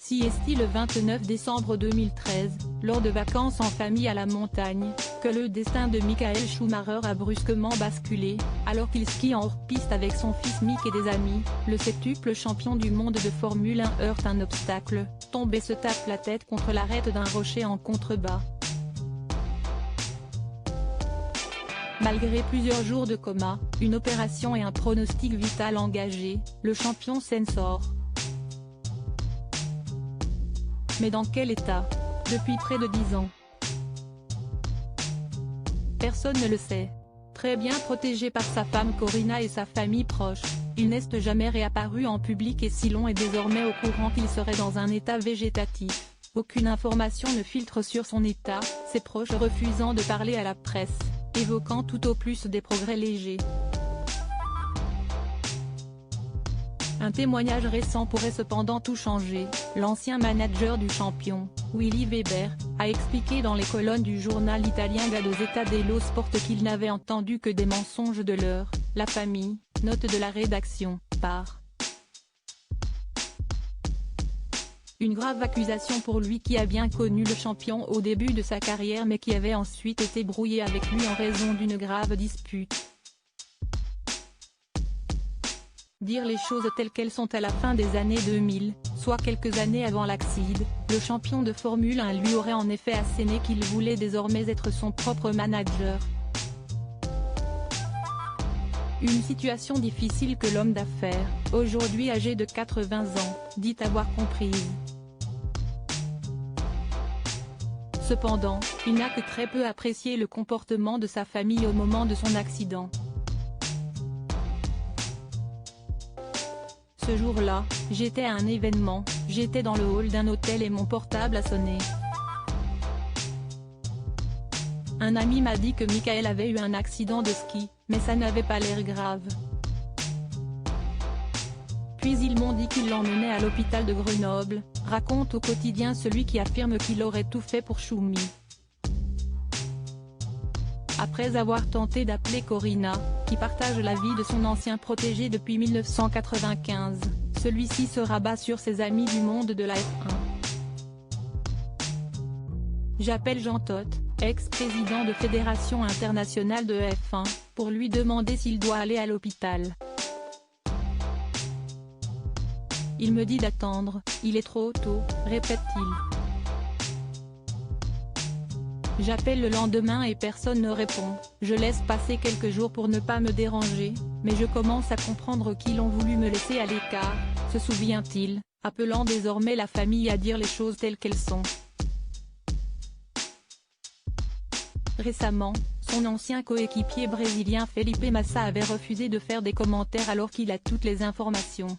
Si est-il le 29 décembre 2013, lors de vacances en famille à la montagne, que le destin de Michael Schumacher a brusquement basculé, alors qu'il skie en hors-piste avec son fils Mick et des amis, le septuple champion du monde de Formule 1 heurte un obstacle, tombe et se tape la tête contre l'arête d'un rocher en contrebas. Malgré plusieurs jours de coma, une opération et un pronostic vital engagé, le champion s'en sort. Mais dans quel état? Depuis près de 10 ans. Personne ne le sait. Très bien protégé par sa femme Corina et sa famille proche, il n'est jamais réapparu en public et Silon est désormais au courant qu'il serait dans un état végétatif. Aucune information ne filtre sur son état, ses proches refusant de parler à la presse, évoquant tout au plus des progrès légers. Un témoignage récent pourrait cependant tout changer. L'ancien manager du champion, Willy Weber, a expliqué dans les colonnes du journal italien Gazzetta dello Sport qu'il n'avait entendu que des mensonges de la famille, note de la rédaction, par. Une grave accusation pour lui qui a bien connu le champion au début de sa carrière mais qui avait ensuite été brouillé avec lui en raison d'une grave dispute. Dire les choses telles qu'elles sont à la fin des années 2000, soit quelques années avant l'accident, le champion de Formule 1 lui aurait en effet asséné qu'il voulait désormais être son propre manager. Une situation difficile que l'homme d'affaires, aujourd'hui âgé de 80 ans, dit avoir comprise. Cependant, il n'a que très peu apprécié le comportement de sa famille au moment de son accident. Ce jour-là, j'étais à un événement, j'étais dans le hall d'un hôtel et mon portable a sonné. Un ami m'a dit que Michael avait eu un accident de ski, mais ça n'avait pas l'air grave. Puis ils m'ont dit qu'ils l'emmenaient à l'hôpital de Grenoble, raconte au quotidien celui qui affirme qu'il aurait tout fait pour Schumi. Après avoir tenté d'appeler Corina, qui partage la vie de son ancien protégé depuis 1995, celui-ci se rabat sur ses amis du monde de la F1. J'appelle Jean Todt, ex-président de Fédération internationale de F1, pour lui demander s'il doit aller à l'hôpital. Il me dit d'attendre, il est trop tôt, répète-t-il. J'appelle le lendemain et personne ne répond, je laisse passer quelques jours pour ne pas me déranger, mais je commence à comprendre qu'ils ont voulu me laisser à l'écart, se souvient-il, appelant désormais la famille à dire les choses telles qu'elles sont. Récemment, son ancien coéquipier brésilien Felipe Massa avait refusé de faire des commentaires alors qu'il a toutes les informations.